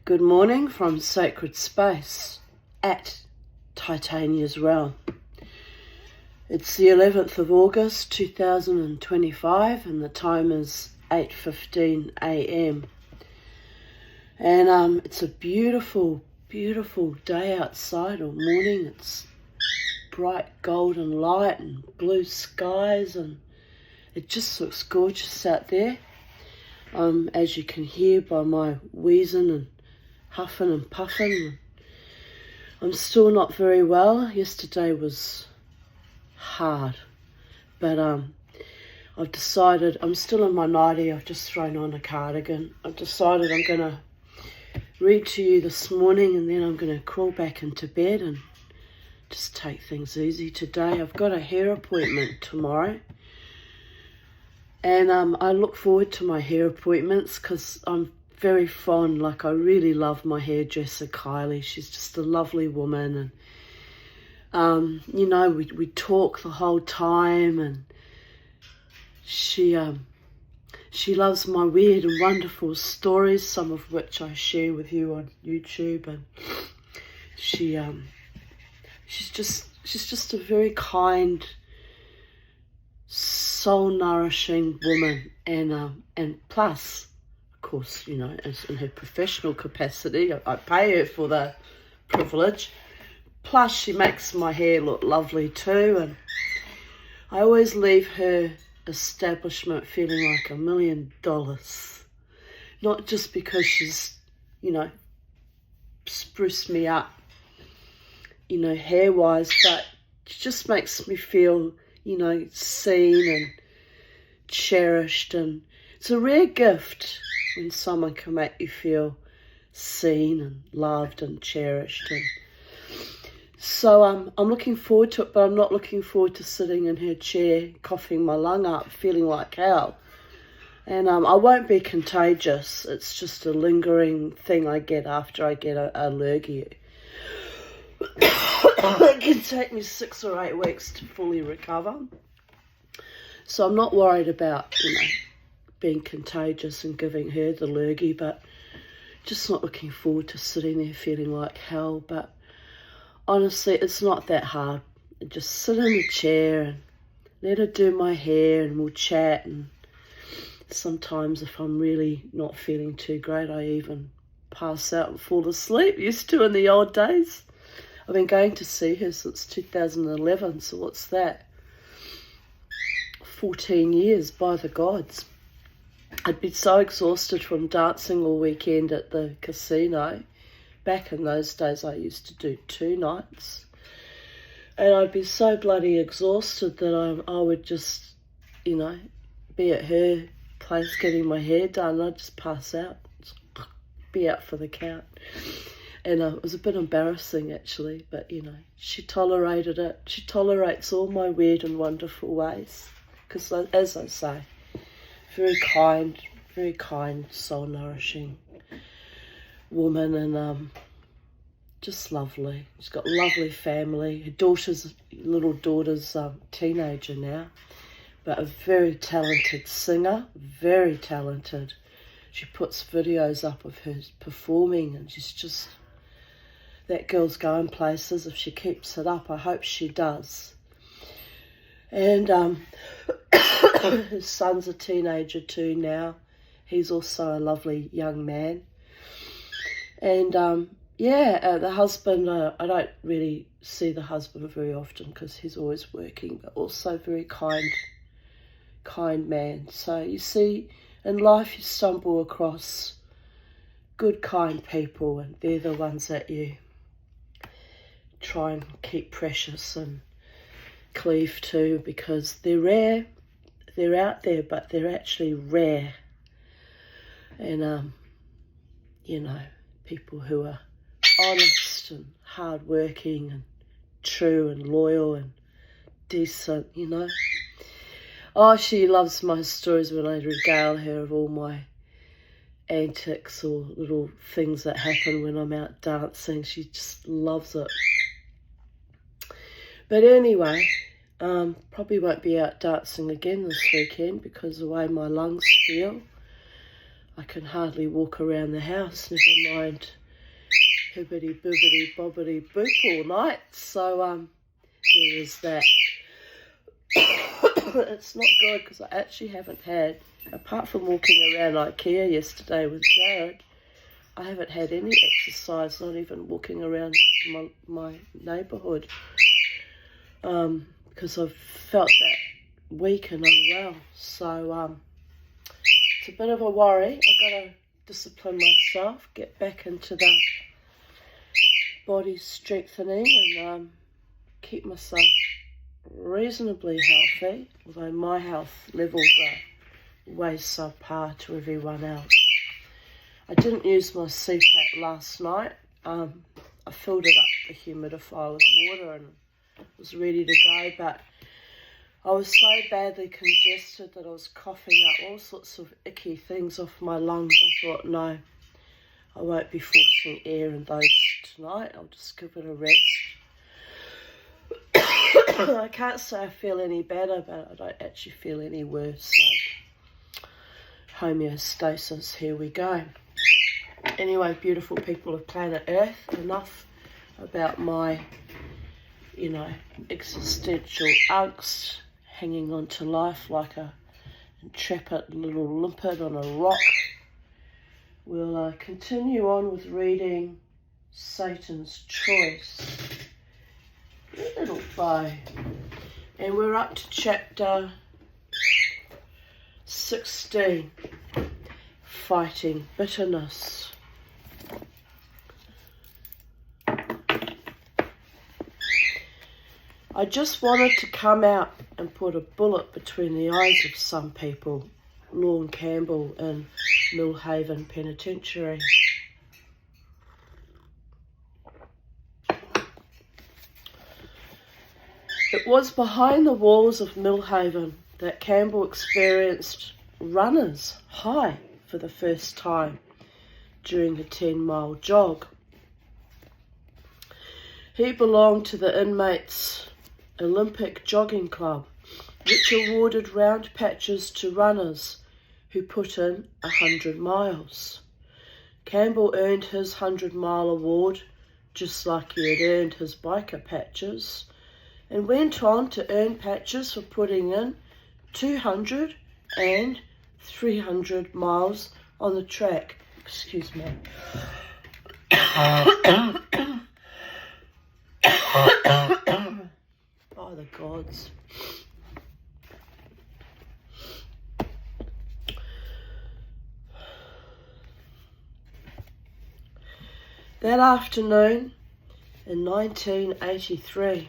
Good morning from Sacred Space at Titania's Realm. It's the 11th of August 2025 and the time is 8:15 a.m. And it's a beautiful, beautiful day outside or morning. It's bright golden light and blue skies and it just looks gorgeous out there. As you can hear by my wheezing and huffing and puffing. I'm still not very well. Yesterday was hard, but I've decided, I'm still in my nightie, I've just thrown on a cardigan. I've decided I'm going to read to you this morning and then I'm going to crawl back into bed and just take things easy today. I've got a hair appointment tomorrow and I look forward to my hair appointments because I'm very fond, I really love my hairdresser Kylie. She's just a lovely woman and we talk the whole time and she loves my weird and wonderful stories, some of which I share with you on YouTube, and she's just a very kind, soul nourishing woman, and plus, of course, as in her professional capacity, I pay her for the privilege. Plus, she makes my hair look lovely too, and I always leave her establishment feeling like $1 million. Not just because she's, spruced me up, hair-wise, but she just makes me feel, seen and cherished, and it's a rare gift when someone can make you feel seen and loved and cherished. And so I'm looking forward to it, but I'm not looking forward to sitting in her chair, coughing my lung up, feeling like hell. And I won't be contagious. It's just a lingering thing I get after I get a lurgy. It can take me 6 or 8 weeks to fully recover. So I'm not worried about, being contagious and giving her the lurgy, but just not looking forward to sitting there feeling like hell. But honestly, it's not that hard. Just sit in the chair and let her do my hair and we'll chat. And sometimes if I'm really not feeling too great, I even pass out and fall asleep. Used to in the old days. I've been going to see her since 2011, so what's that? 14 years, by the gods. I'd been so exhausted from dancing all weekend at the casino. Back in those days, I used to do 2 nights. And I'd be so bloody exhausted that I would just, be at her place getting my hair done. I'd just pass out, be out for the count. And it was a bit embarrassing, actually, but, she tolerated it. She tolerates all my weird and wonderful ways. Because, as I say, very kind, soul-nourishing woman, and just lovely. She's got a lovely family. Her little daughter's teenager now, but a very talented singer, very talented. She puts videos up of her performing, and she's just, that girl's going places if she keeps it up. I hope she does. And his son's a teenager too now. He's also a lovely young man. And the husband, I don't really see the husband very often because he's always working, but also very kind man. So you see, in life you stumble across good, kind people, and they're the ones that you try and keep precious and cleave to, because they're rare. They're out there, but they're actually rare. And people who are honest and hardworking and true and loyal and decent, Oh, she loves my stories when I regale her of all my antics or little things that happen when I'm out dancing. She just loves it. But anyway, probably won't be out dancing again this weekend because of the way my lungs feel. I can hardly walk around the house, never mind hibbity bibbity bobbity boop all night. So there is that. It's not good because I actually haven't had, apart from walking around IKEA yesterday with Jared, I haven't had any exercise, not even walking around my neighbourhood, because I've felt that weak and unwell. So it's a bit of a worry. I've got to discipline myself, get back into the body strengthening and keep myself reasonably healthy, although my health levels are way subpar to everyone else. I didn't use my CPAP last night. I filled it up, the humidifier, with water and was ready to go, but I was so badly congested that I was coughing up all sorts of icky things off my lungs. I thought, no, I won't be forcing air in those tonight. I'll just give it a rest. I can't say I feel any better, but I don't actually feel any worse. So homeostasis, here we go. Anyway, beautiful people of planet Earth, enough about my, existential angst, hanging on to life like a intrepid little limpet on a rock. We'll continue on with reading Satan's Choice, little bow, and we're up to chapter 16, Fighting Bitterness. I just wanted to come out and put a bullet between the eyes of some people. Lorne Campbell in Millhaven Penitentiary. It was behind the walls of Millhaven that Campbell experienced runner's high for the first time during the 10-mile jog. He belonged to the inmates' Olympic Jogging Club, which awarded round patches to runners who put in 100 miles. Campbell earned his 100-mile award just like he had earned his biker patches, and went on to earn patches for putting in 200 and 300 miles on the track. Excuse me. Oh, the gods. That afternoon in 1983,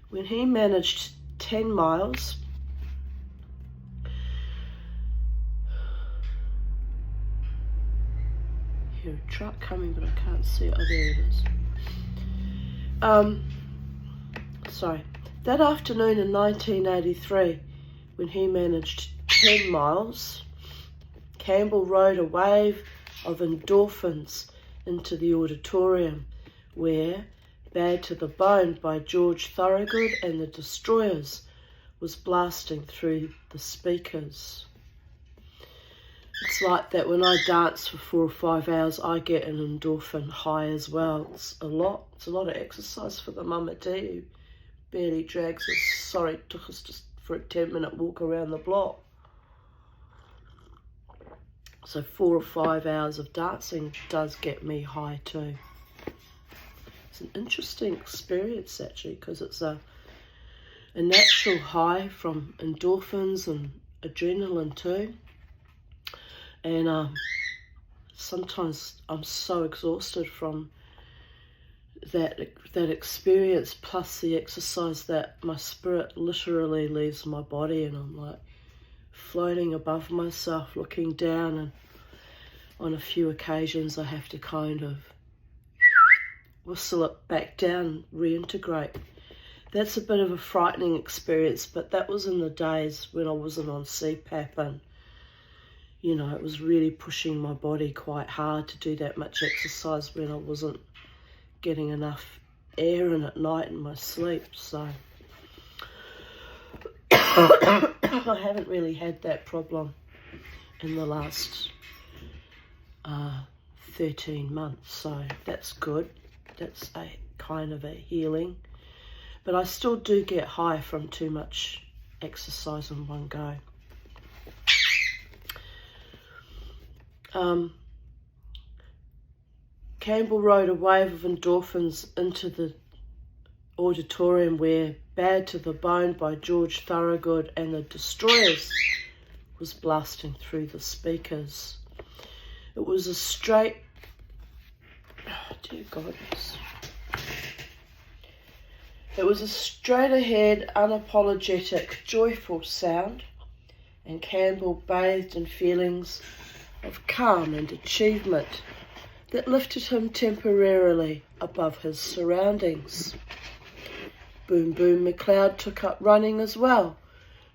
when he managed 10 miles, hear a truck coming, but I can't see it. Oh, there it is. That afternoon in 1983, when he managed 10 miles, Campbell rode a wave of endorphins into the auditorium where Bad to the Bone by George Thorogood and the Destroyers was blasting through the speakers. It's like that when I dance for 4 or 5 hours, I get an endorphin high as well. It's a lot of exercise for the mama D who barely drags us. Sorry, it took us just for a 10-minute walk around the block. So 4 or 5 hours of dancing does get me high too. It's an interesting experience actually, because it's a natural high from endorphins and adrenaline too. And sometimes I'm so exhausted from that experience, plus the exercise, that my spirit literally leaves my body, and I'm like floating above myself, looking down, and on a few occasions I have to kind of whistle it back down, reintegrate. That's a bit of a frightening experience, but that was in the days when I wasn't on CPAP, and it was really pushing my body quite hard to do that much exercise when I wasn't getting enough air in at night in my sleep. So I haven't really had that problem in the last 13 months, so that's good. That's a kind of a healing. But I still do get high from too much exercise in one go. Campbell rode a wave of endorphins into the auditorium where Bad to the Bone by George Thorogood and the Destroyers was blasting through the speakers. It was a straight, oh dear goodness. It was a straight ahead, unapologetic, joyful sound, and Campbell bathed in feelings of calm and achievement that lifted him temporarily above his surroundings. Boom Boom McLeod took up running as well,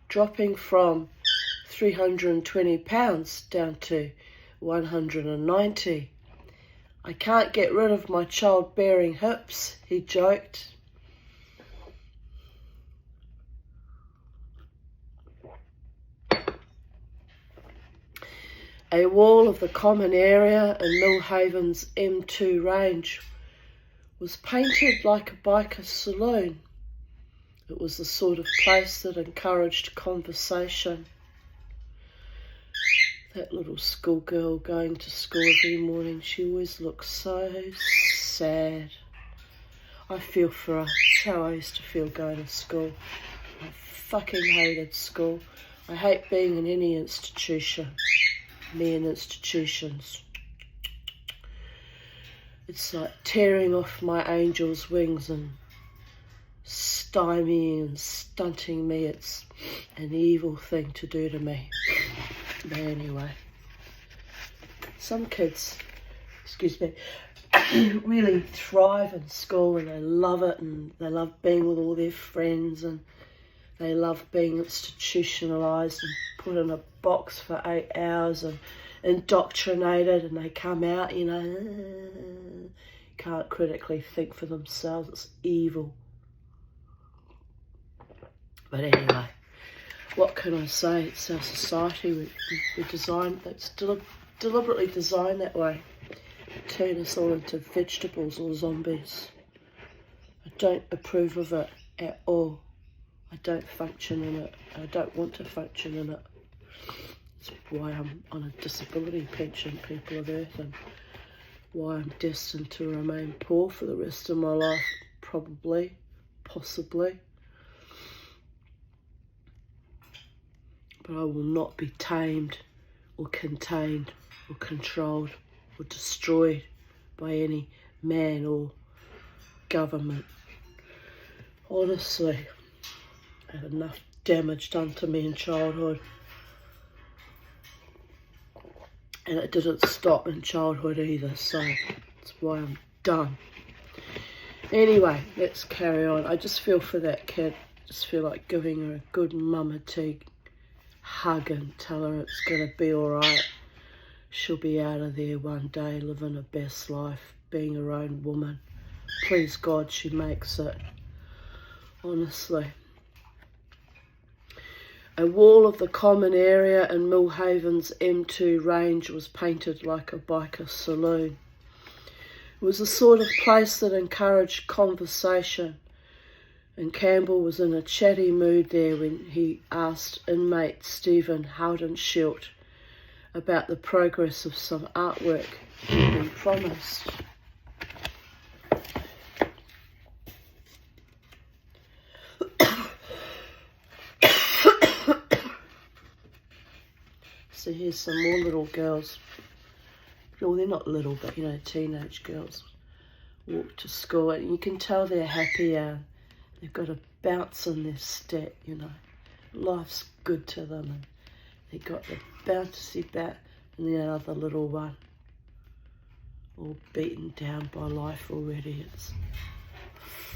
dropping from 320 pounds down to 190. I can't get rid of my childbearing hips, he joked. A wall of the common area in Millhaven's M2 range was painted like a biker saloon. It was the sort of place that encouraged conversation. That little schoolgirl going to school every morning, she always looks so sad. I feel for her. That's how I used to feel going to school. I fucking hated school. I hate being in any institution. Me and institutions. It's like tearing off my angel's wings and stymieing and stunting me. It's an evil thing to do to me. But anyway, some kids, excuse me, really thrive in school and they love it and they love being with all their friends and they love being institutionalised and put in a box for 8 hours and indoctrinated, and they come out, you know, can't critically think for themselves. It's evil. But anyway, what can I say? It's our society. We designed, it's deliberately designed that way. Turn us all into vegetables or zombies. I don't approve of it at all. I don't function in it. I don't want to function in it. That's why I'm on a disability pension, people of Earth, and why I'm destined to remain poor for the rest of my life, probably, possibly. But I will not be tamed or contained or controlled or destroyed by any man or government. Honestly, I had enough damage done to me in childhood. And it didn't stop in childhood either, so that's why I'm done. Anyway, let's carry on. I just feel for that kid. Just feel like giving her a good mama tig hug and tell her it's going to be alright. She'll be out of there one day, living her best life, being her own woman. Please God she makes it. Honestly. A wall of the common area in Millhaven's M2 range was painted like a biker saloon. It was the sort of place that encouraged conversation, and Campbell was in a chatty mood there when he asked inmate Stephen Howdenshield about the progress of some artwork he'd been promised. So here's some more little girls. Well, they're not little, but you know, teenage girls walk to school and you can tell they're happy. They've got a bounce in their step, you know. Life's good to them. And they've got the bouncy bat and the other little one all beaten down by life already. It's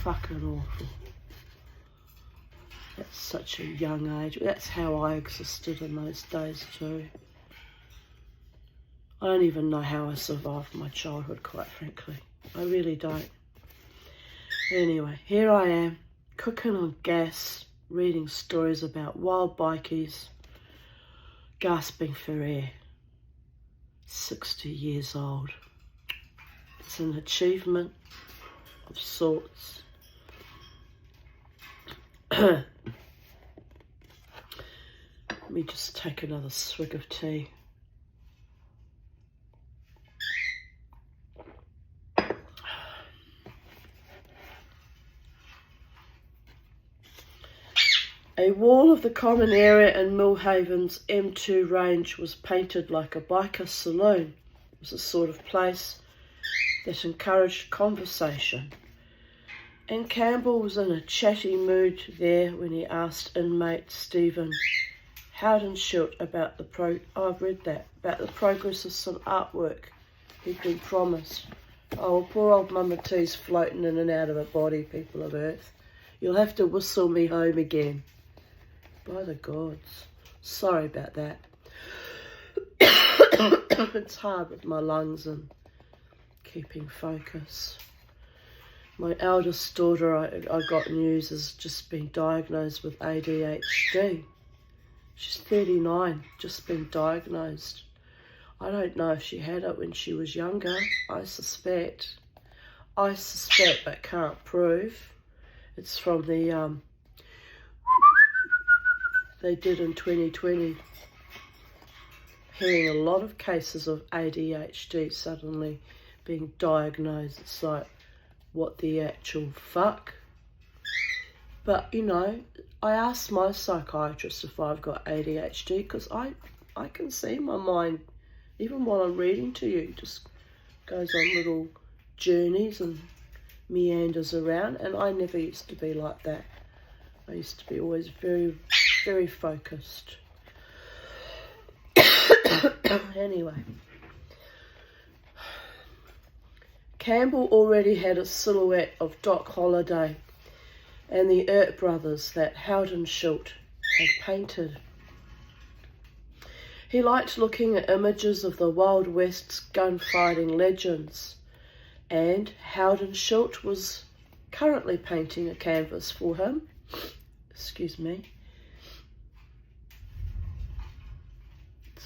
fucking awful. At such a young age. That's how I existed in those days too. I don't even know how I survived my childhood, quite frankly. I really don't. Anyway, here I am, cooking on gas, reading stories about wild bikies, gasping for air. 60 years old. It's an achievement of sorts. Let me just take another swig of tea. A wall of the common area in Millhaven's M2 range was painted like a biker saloon. It was a sort of place that encouraged conversation. And Campbell was in a chatty mood there when he asked inmate Stephen Howdenshilt about the progress of some artwork he'd been promised. Oh, poor old Mama T's floating in and out of a body, people of Earth. You'll have to whistle me home again. By the gods. Sorry about that. It's hard with my lungs and keeping focus. My eldest daughter, I got news, has just been diagnosed with ADHD. She's 39, just been diagnosed. I don't know if she had it when she was younger. I suspect, but can't prove. It's from the they did in 2020. Hearing a lot of cases of ADHD suddenly being diagnosed. It's like, what the actual fuck? But, you know, I asked my psychiatrist if I've got ADHD because I can see my mind, even while I'm reading to you, just goes on little journeys and meanders around, and I never used to be like that. I used to be always very, very focused. Anyway, Campbell already had a silhouette of Doc Holliday and the Earp brothers that Howdenshilt had painted. He liked looking at images of the Wild West's gunfighting legends, and Howdenshilt was currently painting a canvas for him. Excuse me.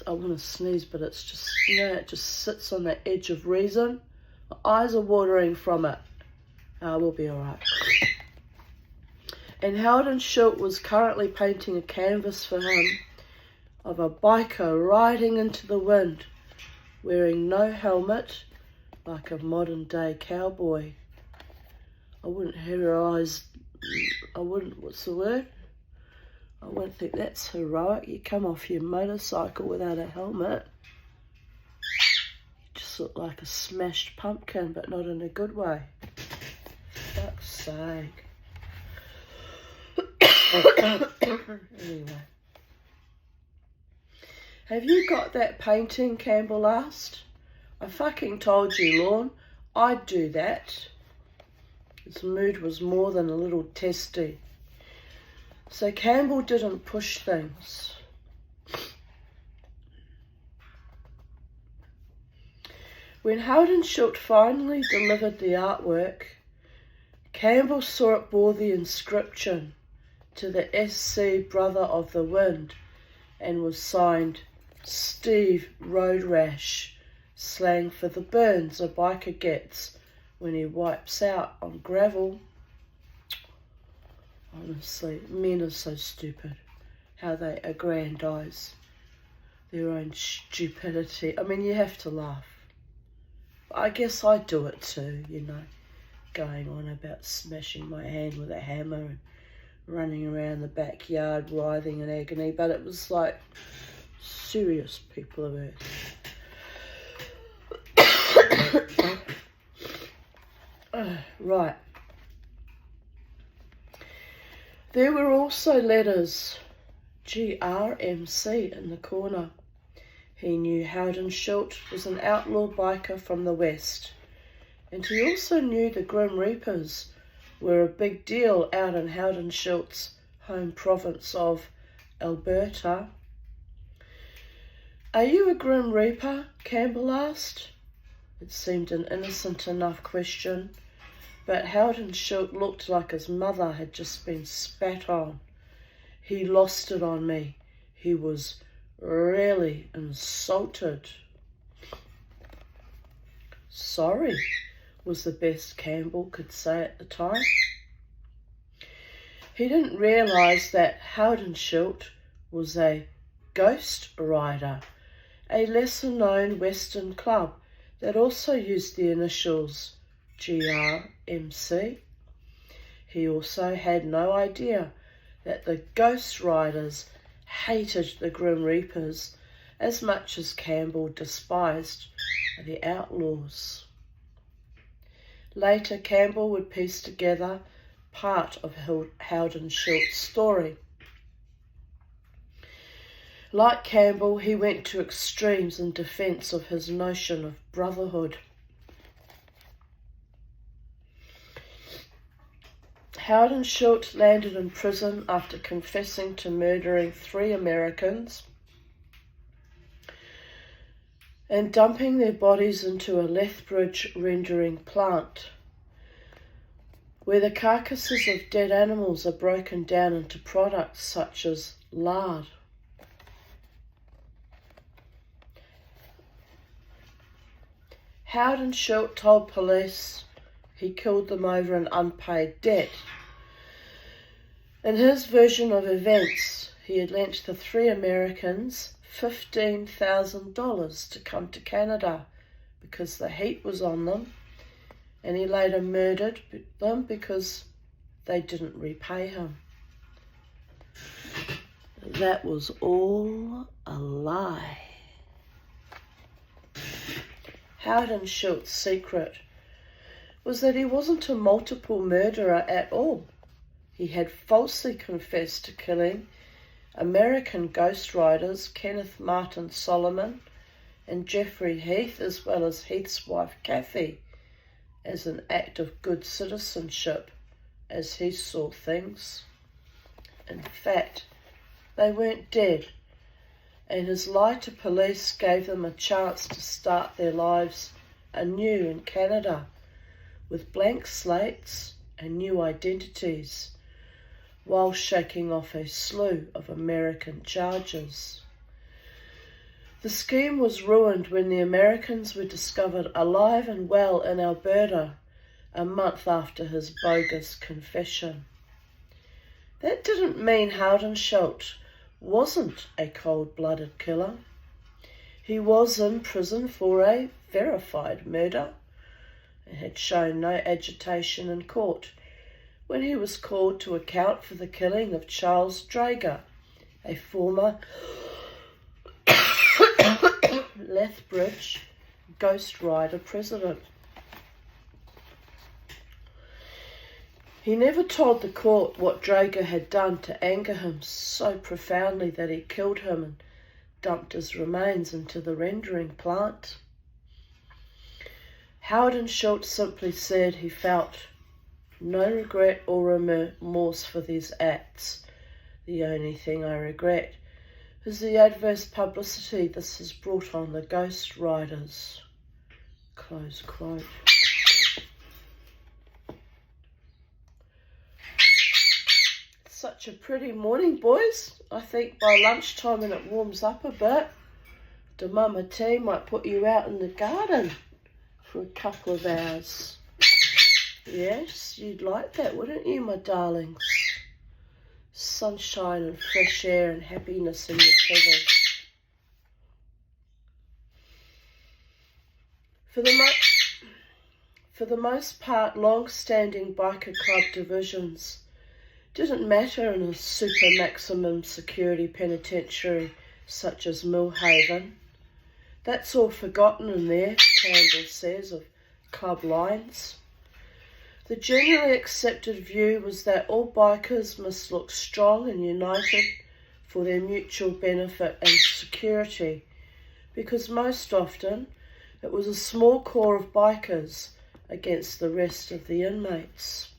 I want to sneeze, but it's just, you know, it just sits on the edge of reason. My eyes are watering from it. We'll be alright. And Howdenshilt was currently painting a canvas for him of a biker riding into the wind, wearing no helmet, like a modern day cowboy. I wouldn't what's the word? I wouldn't think that's heroic. You come off your motorcycle without a helmet. You just look like a smashed pumpkin, but not in a good way. Fuck's sake. Anyway. Have you got that painting, Campbell asked. I fucking told you, Lorne. I'd do that. His mood was more than a little testy. So Campbell didn't push things. When Howdenshilt finally delivered the artwork, Campbell saw it bore the inscription to the SC Brother of the Wind and was signed Steve Road Rash, slang for the burns a biker gets when he wipes out on gravel. Honestly, men are so stupid, how they aggrandise their own stupidity. I mean, you have to laugh. I guess I do it too, you know, going on about smashing my hand with a hammer and running around the backyard writhing in agony, but it was like serious, people of Earth. Right. There were also letters GRMC in the corner. He knew Howdenshilt was an outlaw biker from the West, and he also knew the Grim Reapers were a big deal out in Howdenshilt's home province of Alberta. Are you a Grim Reaper? Campbell asked. It seemed an innocent enough question, but Howdenshilt looked like his mother had just been spat on. He lost it on me. He was really insulted. Sorry, was the best Campbell could say at the time. He didn't realise that Howdenshildt was a ghost rider, a lesser-known Western club that also used the initials GRMC. He also had no idea that the Ghost Riders hated the Grim Reapers as much as Campbell despised the Outlaws. Later, Campbell would piece together part of Howdenshildt's story. Like Campbell, he went to extremes in defence of his notion of brotherhood. Howdenshildt landed in prison after confessing to murdering 3 Americans and dumping their bodies into a Lethbridge rendering plant, where the carcasses of dead animals are broken down into products such as lard. Howdenshildt told police he killed them over an unpaid debt. In his version of events, he had lent the 3 Americans $15,000 to come to Canada because the heat was on them, and he later murdered them because they didn't repay him. That was all a lie. Howdenshildt's secret was that he wasn't a multiple murderer at all. He had falsely confessed to killing American ghost riders Kenneth Martin Solomon and Jeffrey Heath, as well as Heath's wife Kathy, as an act of good citizenship, as he saw things. In fact, they weren't dead, and his lie to police gave them a chance to start their lives anew in Canada, with blank slates and new identities, while shaking off a slew of American charges. The scheme was ruined when the Americans were discovered alive and well in Alberta a month after his bogus confession. That didn't mean Howdenshildt wasn't a cold-blooded killer. He was in prison for a verified murder and had shown no agitation in court when he was called to account for the killing of Charles Drager, a former Lethbridge Ghost Rider president. He never told the court what Drager had done to anger him so profoundly that he killed him and dumped his remains into the rendering plant. Howdenshildt simply said he felt no regret or remorse for these acts. The only thing I regret is the adverse publicity this has brought on the Ghost Riders. Close quote. Such a pretty morning, boys. I think by lunchtime when it warms up a bit, the mama tea might put you out in the garden for a couple of hours. Yes, you'd like that, wouldn't you, my darlings? Sunshine and fresh air and happiness in your feathers. For the most part, long-standing biker club divisions didn't matter in a super maximum security penitentiary such as Millhaven. That's all forgotten in there, Campbell says, of club lines. The generally accepted view was that all bikers must look strong and united for their mutual benefit and security, because most often it was a small core of bikers against the rest of the inmates.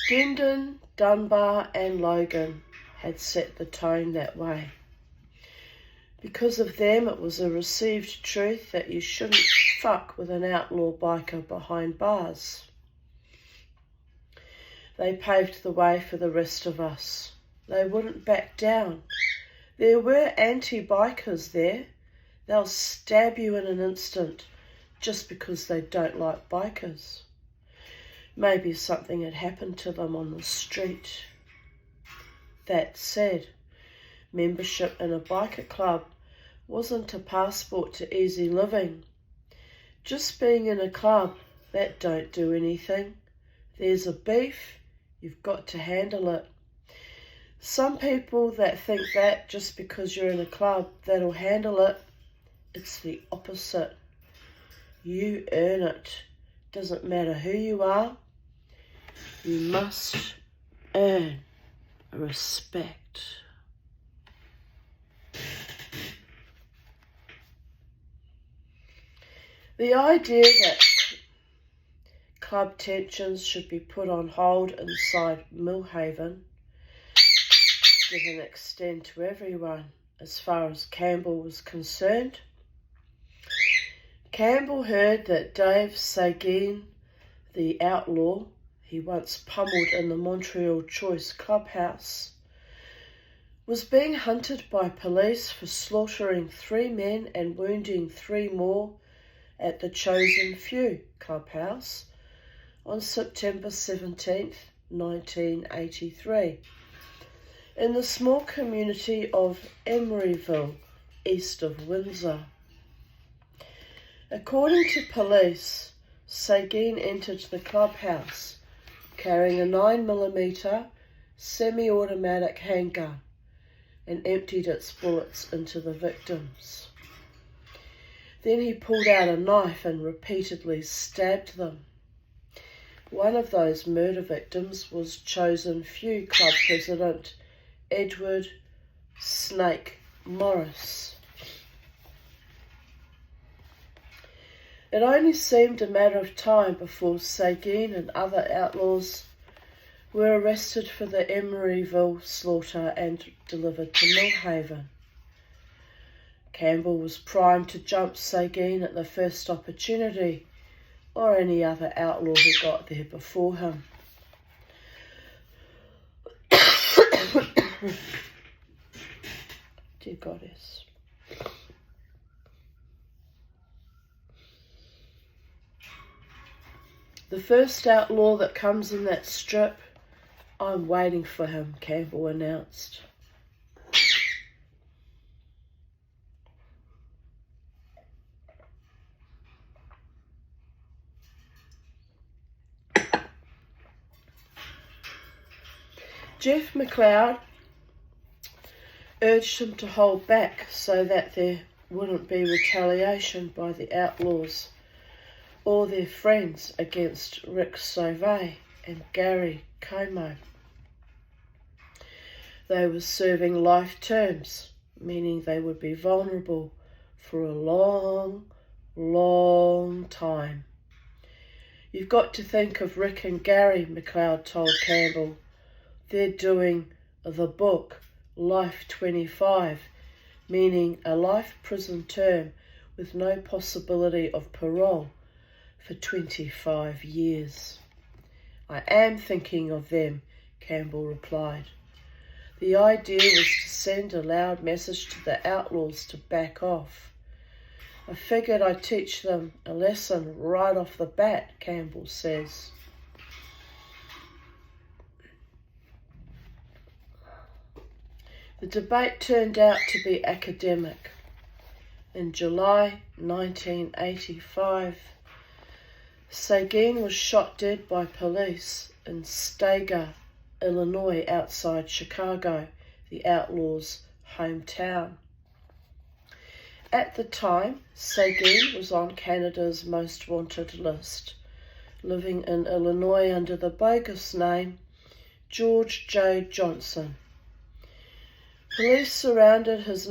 Gendon, Dunbar and Logan had set the tone that way. Because of them, it was a received truth that you shouldn't fuck with an outlaw biker behind bars. They paved the way for the rest of us. They wouldn't back down. There were anti-bikers there. They'll stab you in an instant just because they don't like bikers. Maybe something had happened to them on the street. That said, membership in a biker club wasn't a passport to easy living. Just being in a club, that don't do anything. There's a beef, you've got to handle it. Some people that think that just because you're in a club, that'll handle it, it's the opposite. You earn it. Doesn't matter who you are, you must earn respect. The idea that club tensions should be put on hold inside Millhaven didn't extend to everyone as far as Campbell was concerned. Campbell heard that Dave Seguin, the outlaw he once pummeled in the Montreal Choice clubhouse, was being hunted by police for slaughtering 3 men and wounding 3 more at the Chosen Few clubhouse on September 17th, 1983, in the small community of Emeryville, east of Windsor. According to police, Seguin entered the clubhouse carrying a 9mm semi-automatic handgun and emptied its bullets into the victims. Then he pulled out a knife and repeatedly stabbed them. One of those murder victims was Chosen Few Club President Edward Snake Morris. It only seemed a matter of time before Seguin and other outlaws were arrested for the Emeryville slaughter and delivered to Millhaven. Campbell was primed to jump Seguin at the first opportunity, or any other outlaw who got there before him. Dear Goddess. The first outlaw that comes in that strip, I'm waiting for him, Campbell announced. Jeff McLeod urged him to hold back so that there wouldn't be retaliation by the outlaws or their friends against Rick Sauvé and Gary Como. They were serving life terms, meaning they would be vulnerable for a long, long time. You've got to think of Rick and Gary, McLeod told Campbell. They're doing the book, Life 25, meaning a life prison term with no possibility of parole for 25 years. I am thinking of them, Campbell replied. The idea was to send a loud message to the outlaws to back off. I figured I'd teach them a lesson right off the bat, Campbell says. The debate turned out to be academic. In July 1985, Seguin was shot dead by police in Stager, Illinois, outside Chicago, the outlaws' hometown. At the time, Seguin was on Canada's most wanted list, living in Illinois under the bogus name George J. Johnson. Police surrounded his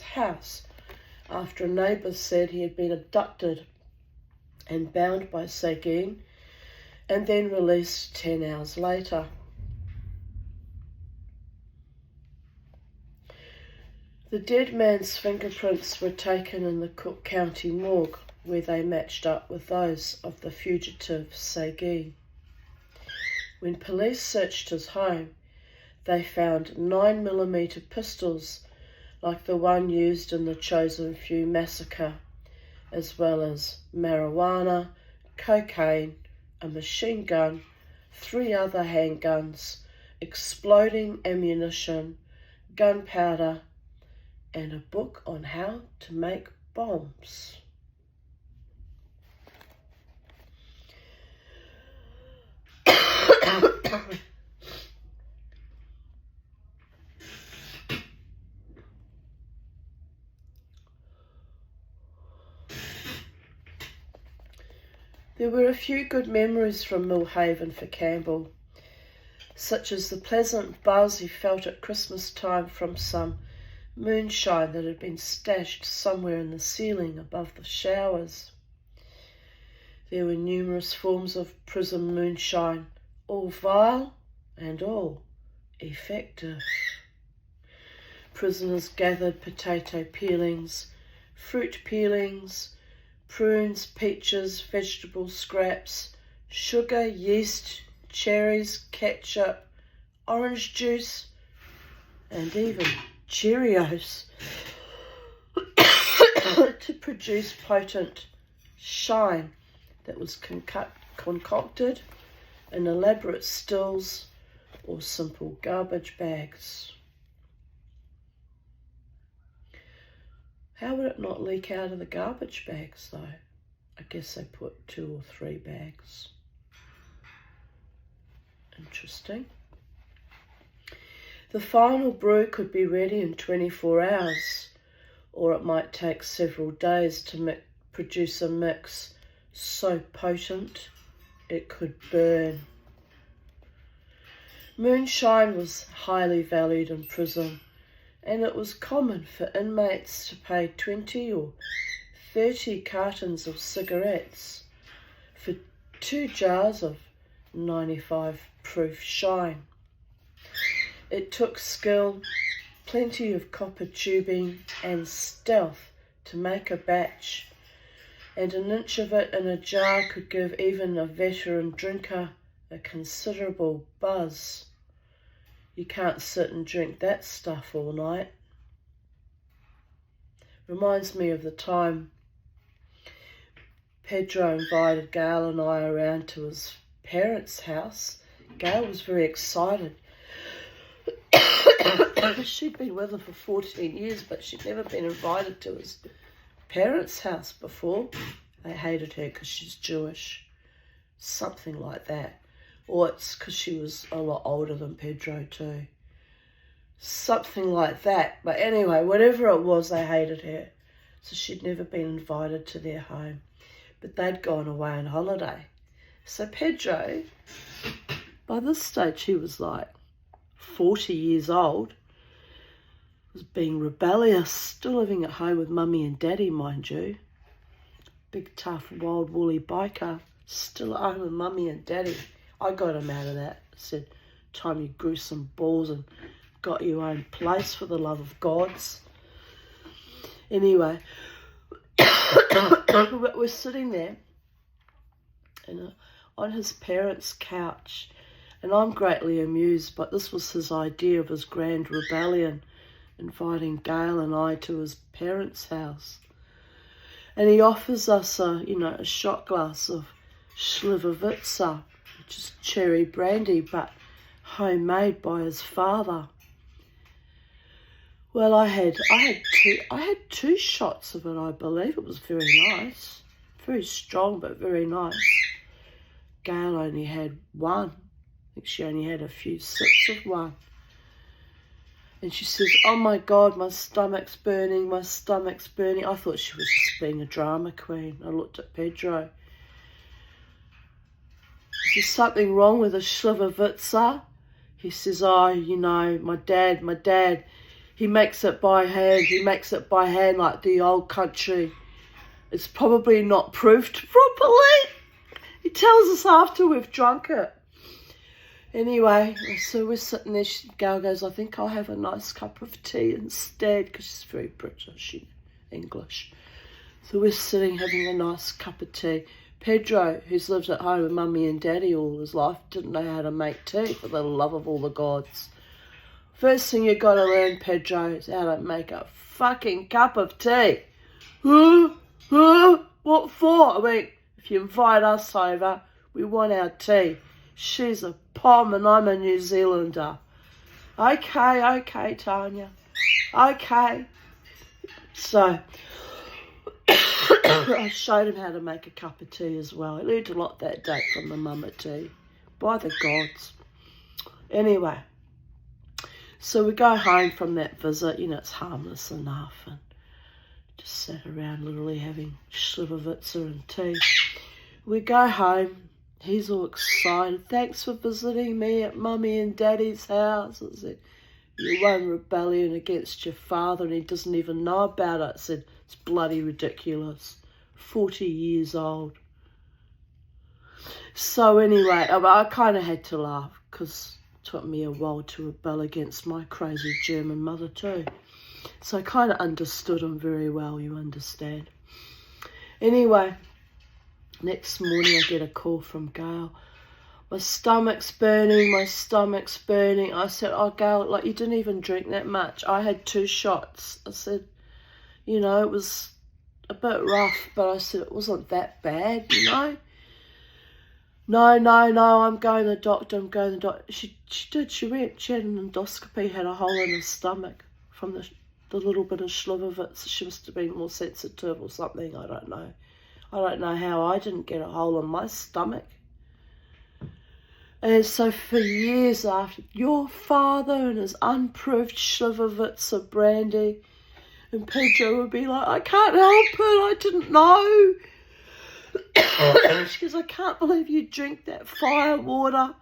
house after a neighbour said he had been abducted and bound by Seguin and then released 10 hours later. The dead man's fingerprints were taken in the Cook County morgue, where they matched up with those of the fugitive Seguin. When police searched his home, they found 9mm pistols like the one used in the Chosen Few massacre, as well as marijuana, cocaine, a machine gun, 3 other handguns, exploding ammunition, gunpowder, and a book on how to make bombs. There were a few good memories from Millhaven for Campbell, such as the pleasant buzz he felt at Christmas time from some moonshine that had been stashed somewhere in the ceiling above the showers. There were numerous forms of prison moonshine, all vile and all effective. Prisoners gathered potato peelings, fruit peelings, prunes, peaches, vegetable scraps, sugar, yeast, cherries, ketchup, orange juice, and even Cheerios to produce potent shine that was concocted in elaborate stills or simple garbage bags. How would it not leak out of the garbage bags though? I guess they put 2 or 3 bags. Interesting. The final brew could be ready in 24 hours, or it might take several days to produce a mix so potent it could burn. Moonshine was highly valued in prison, and it was common for inmates to pay 20 or 30 cartons of cigarettes for 2 jars of 95 proof shine. It took skill, plenty of copper tubing and stealth to make a batch, and an inch of it in a jar could give even a veteran drinker a considerable buzz. You can't sit and drink that stuff all night. Reminds me of the time Pedro invited Gail and I around to his parents' house. Gail was very excited. She'd been with him for 14 years, but she'd never been invited to his parents' house before. They hated her because she's Jewish. Something like that. Or it's because she was a lot older than Pedro too. Something like that. But anyway, whatever it was, they hated her. So she'd never been invited to their home. But they'd gone away on holiday. So Pedro, by this stage he was like 40 years old, was being rebellious, still living at home with mummy and daddy, mind you. Big, tough, wild, woolly biker, still at home with mummy and daddy. I got him out of that. I said, time you grew some balls and got your own place, for the love of gods. Anyway, we're sitting there on his parents' couch, and I'm greatly amused, but this was his idea of his grand rebellion, inviting Gail and I to his parents' house. And he offers us a shot glass of Slivovitsa, which is cherry brandy, but homemade by his father. Well, I had 2 shots of it, I believe. It was very nice. Very strong, but very nice. Gail only had 1. I think she only had a few sips of one. And she says, oh my God, my stomach's burning, my stomach's burning. I thought she was just being a drama queen. I looked at Pedro. Is there something wrong with a Slivovitsa? He says, oh, my dad, he makes it by hand like the old country. It's probably not proofed properly. He tells us after we've drunk it. Anyway, so we're sitting there. Gail goes, I think I'll have a nice cup of tea instead, because she's very British, English. So we're sitting having a nice cup of tea. Pedro, who's lived at home with mummy and daddy all his life, didn't know how to make tea, for the love of all the gods. First thing you got to learn, Pedro, is how to make a fucking cup of tea. What for? I mean, if you invite us over, we want our tea. She's a Pom and I'm a New Zealander. Okay, Tanya. Okay. So, I showed him how to make a cup of tea as well. I learned a lot that day from the mama tea. By the gods. Anyway, so we go home from that visit. You know, it's harmless enough. And just sat around literally having Slivovitzer and tea. We go home. He's all excited. Thanks for visiting me at Mummy and Daddy's house. I said, you won rebellion against your father and he doesn't even know about it. I said, it's bloody ridiculous. 40 years old. So anyway, I kind of had to laugh because it took me a while to rebel against my crazy German mother too. So I kind of understood him very well, you understand. Anyway, next morning I get a call from Gail. My stomach's burning. I said, oh, Gail, like, you didn't even drink that much. I had 2 shots. I said, you know, it was a bit rough, but I said, it wasn't that bad, you know. No, I'm going to the doctor. She went, she had an endoscopy, had a hole in her stomach from the little bit of Slivovitz. She must have been more sensitive or something, I don't know. I don't know how I didn't get a hole in my stomach. And so for years after, your father and his unproved Slivovitzer brandy, and Pedro would be like, I can't help it, I didn't know. She goes, I can't believe you drink that fire water.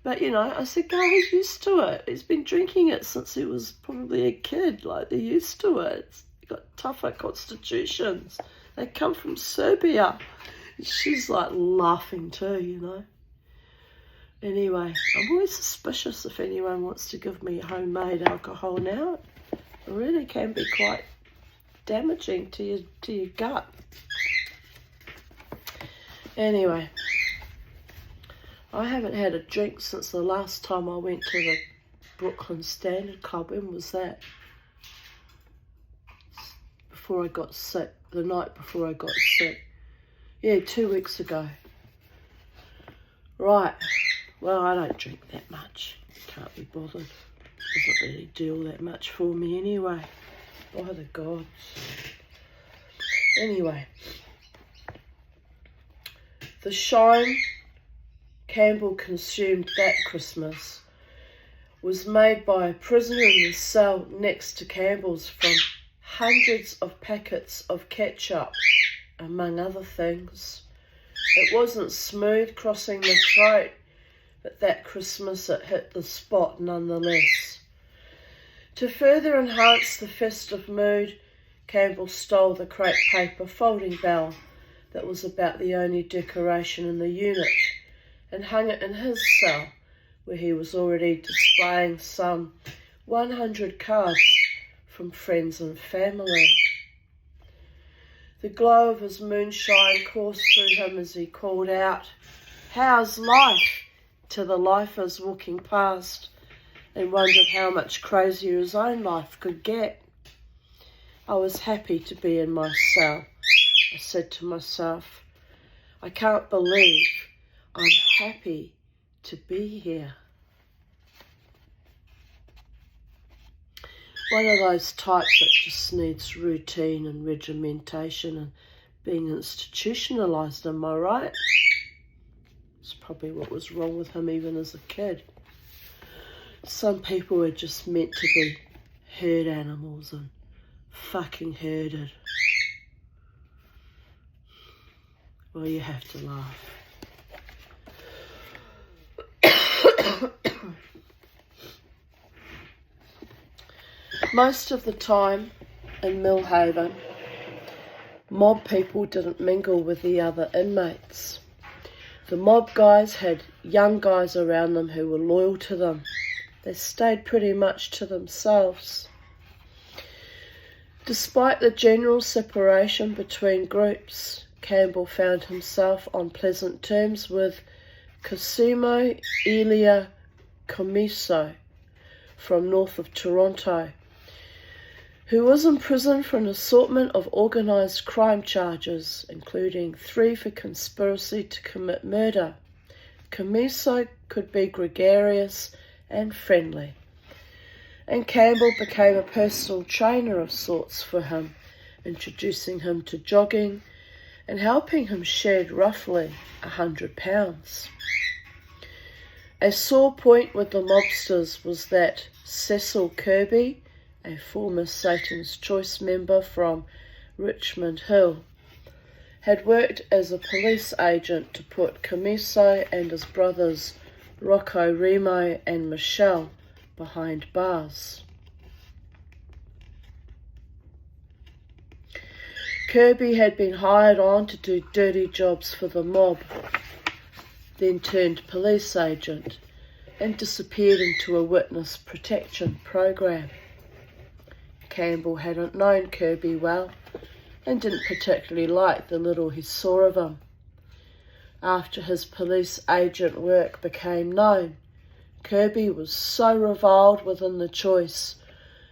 But, you know, I said, Gail, he's used to it. He's been drinking it since he was probably a kid. Like, they're used to it. It's got tougher constitutions. They come from Serbia. And she's, like, laughing too, you know. Anyway, I'm always suspicious if anyone wants to give me homemade alcohol now. It really can be quite damaging to your gut. Anyway, I haven't had a drink since the last time I went to the Brooklyn Standard Club. When was that? Before I got sick. The night before I got sick. Yeah, 2 weeks ago. Right. Well, I don't drink that much. Can't be bothered. Doesn't really do all that much for me anyway. By the gods. Anyway. The shine Campbell consumed that Christmas was made by a prisoner in the cell next to Campbell's from hundreds of packets of ketchup, among other things. It wasn't smooth crossing the throat, but that Christmas it hit the spot nonetheless. To further enhance the festive mood, Campbell stole the crepe paper folding bell that was about the only decoration in the unit and hung it in his cell, where he was already displaying some 100 cards from friends and family. The glow of his moonshine coursed through him as he called out, "How's life?" to the lifers walking past, and wondered how much crazier his own life could get. I was happy to be in my cell. I said to myself, I can't believe I'm happy to be here. One of those types that just needs routine and regimentation and being institutionalised, am I right? It's probably what was wrong with him even as a kid. Some people are just meant to be herd animals and fucking herded. Well, you have to laugh. Most of the time in Millhaven, mob people didn't mingle with the other inmates. The mob guys had young guys around them who were loyal to them. They stayed pretty much to themselves. Despite the general separation between groups, Campbell found himself on pleasant terms with Cosimo Elia Comiso, from north of Toronto, who was in prison for an assortment of organised crime charges, including 3 for conspiracy to commit murder. Commisso could be gregarious and friendly, and Campbell became a personal trainer of sorts for him, introducing him to jogging and helping him shed roughly 100 pounds. A sore point with the mobsters was that Cecil Kirby, a former Satan's Choice member from Richmond Hill, had worked as a police agent to put Commisso and his brothers Rocco, Remo and Michelle behind bars. Kirby had been hired on to do dirty jobs for the mob, then turned police agent and disappeared into a witness protection program. Campbell hadn't known Kirby well and didn't particularly like the little he saw of him. After his police agent work became known, Kirby was so reviled within the Choice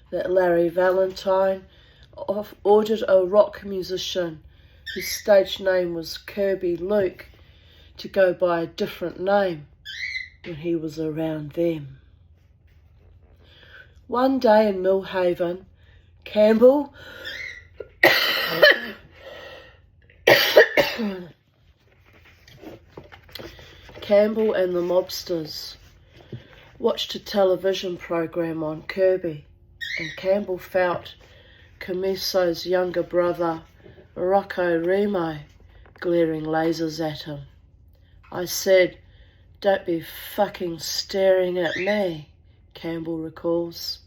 that Larry Valentine ordered a rock musician whose stage name was Kirby Luke to go by a different name when he was around them. One day in Millhaven, Campbell and the mobsters watched a television program on Kirby, and Campbell felt Commisso's younger brother, Rocco Remo, glaring lasers at him. I said, "Don't be fucking staring at me," Campbell recalls.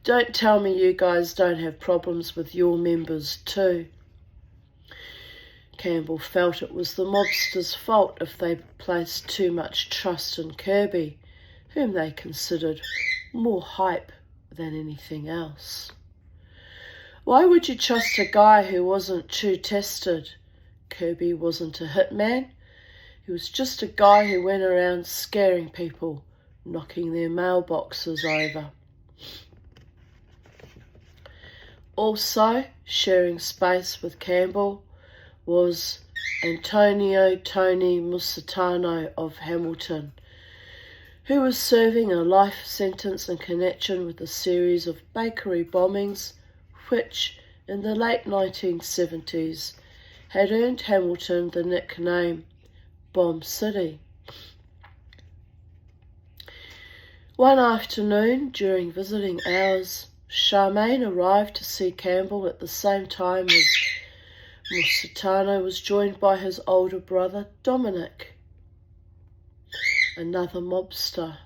"Don't tell me you guys don't have problems with your members too." Campbell felt it was the mobsters' fault if they placed too much trust in Kirby, whom they considered more hype than anything else. Why would you trust a guy who wasn't true tested? Kirby wasn't a hitman. He was just a guy who went around scaring people, knocking their mailboxes over. Also sharing space with Campbell was Antonio Tony Musitano of Hamilton, who was serving a life sentence in connection with a series of bakery bombings which, in the late 1970s, had earned Hamilton the nickname Bomb City. One afternoon, during visiting hours, Charmaine arrived to see Campbell at the same time as Musitano was joined by his older brother Dominic, another mobster.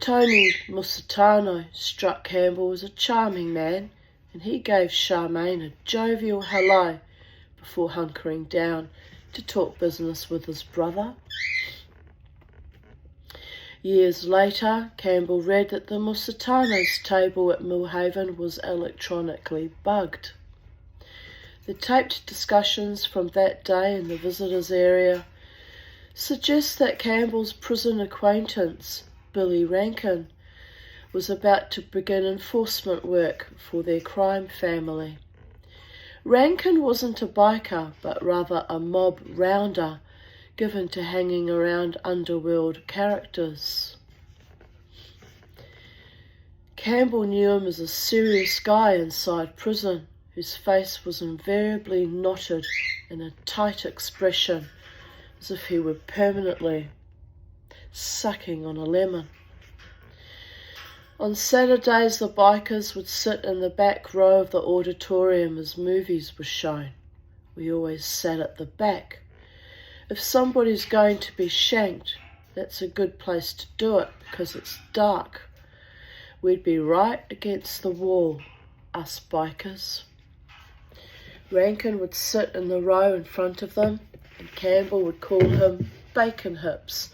Tony Musitano struck Campbell as a charming man, and he gave Charmaine a jovial hello before hunkering down to talk business with his brother. Years later, Campbell read that the Musitanos' table at Millhaven was electronically bugged. The taped discussions from that day in the visitors' area suggest that Campbell's prison acquaintance, Billy Rankin, was about to begin enforcement work for their crime family. Rankin wasn't a biker, but rather a mob rounder, given to hanging around underworld characters. Campbell knew him as a serious guy inside prison, whose face was invariably knotted in a tight expression, as if he were permanently sucking on a lemon. On Saturdays, the bikers would sit in the back row of the auditorium as movies were shown. We always sat at the back. If somebody's going to be shanked, that's a good place to do it because it's dark. We'd be right against the wall, us bikers. Rankin would sit in the row in front of them, and Campbell would call him Bacon Hips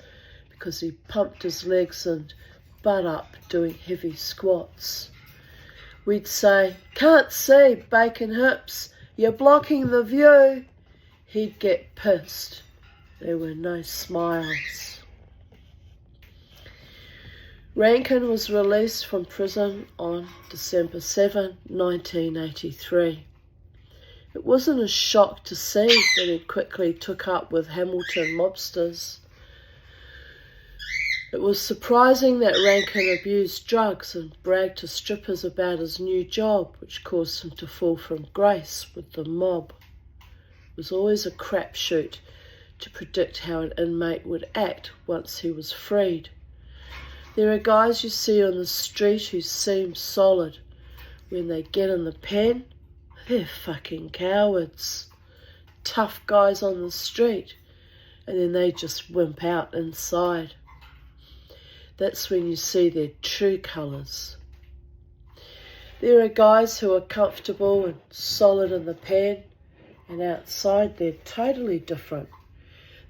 because he pumped his legs and butt up doing heavy squats. We'd say, "Can't see, Bacon Hips, you're blocking the view." He'd get pissed. There were no smiles. Rankin was released from prison on December 7, 1983. It wasn't a shock to see that he quickly took up with Hamilton mobsters. It was surprising that Rankin abused drugs and bragged to strippers about his new job, which caused him to fall from grace with the mob. It was always a crapshoot to predict how an inmate would act once he was freed. There are guys you see on the street who seem solid. When they get in the pen, they're fucking cowards. Tough guys on the street, and then they just wimp out inside. That's when you see their true colours. There are guys who are comfortable and solid in the pen, and outside they're totally different.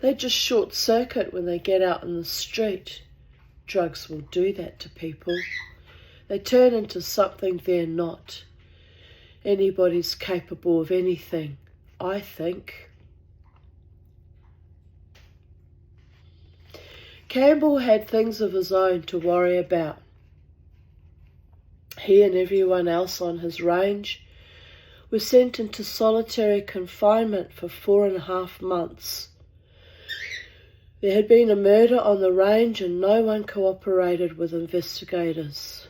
They just short circuit when they get out in the street. Drugs will do that to people. They turn into something they're not. Anybody's capable of anything, I think. Campbell had things of his own to worry about. He and everyone else on his range were sent into solitary confinement for 4.5 months. There had been a murder on the range and no one cooperated with investigators.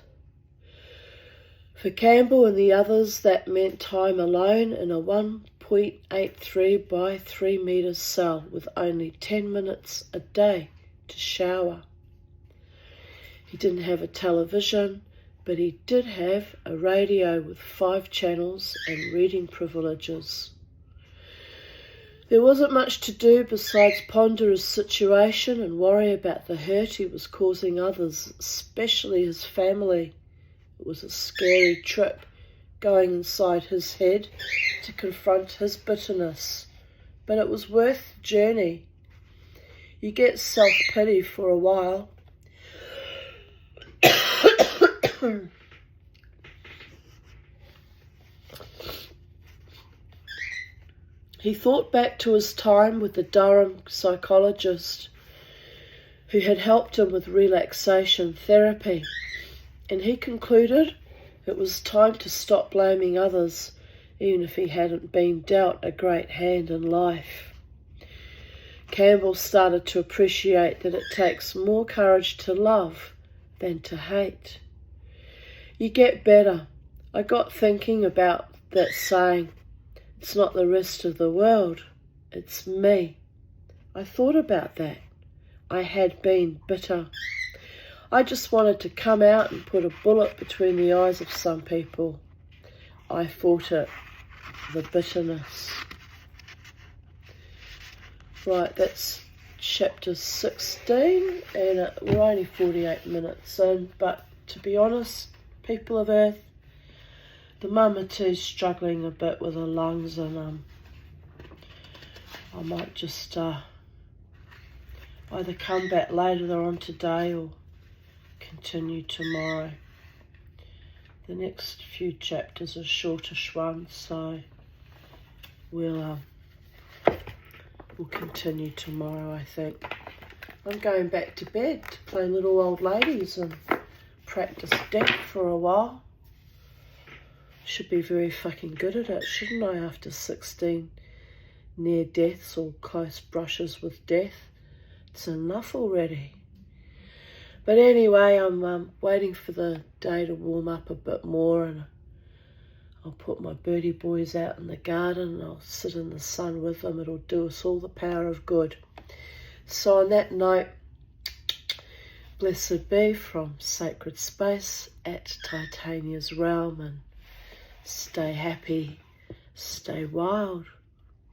For Campbell and the others, that meant time alone in a 1.83 by 3 metre cell with only 10 minutes a day to shower. He didn't have a television, but he did have a radio with 5 channels and reading privileges. There wasn't much to do besides ponder his situation and worry about the hurt he was causing others, especially his family. It was a scary trip going inside his head to confront his bitterness, but it was worth the journey. You get self-pity for a while. He thought back to his time with the Durham psychologist who had helped him with relaxation therapy, and he concluded it was time to stop blaming others, even if he hadn't been dealt a great hand in life. Campbell started to appreciate that it takes more courage to love than to hate. You get better. I got thinking about that saying, it's not the rest of the world, it's me. I thought about that. I had been bitter. I just wanted to come out and put a bullet between the eyes of some people. I fought it, the bitterness. Right, that's chapter 16, and we're only 48 minutes in, but to be honest, people of Earth, the mama too's struggling a bit with her lungs, and I might just either come back later on today or continue tomorrow. The next few chapters are shortish ones, so we'll continue tomorrow, I think. I'm going back to bed to play Little Old Ladies and practice death for a while. Should be very fucking good at it, shouldn't I, after 16 near deaths or close brushes with death? It's enough already. But anyway, I'm waiting for the day to warm up a bit more, and I'll put my birdie boys out in the garden and I'll sit in the sun with them. It'll do us all the power of good. So on that note, blessed be from sacred space at Titania's realm, and stay happy, stay wild,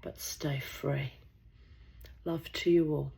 but stay free. Love to you all.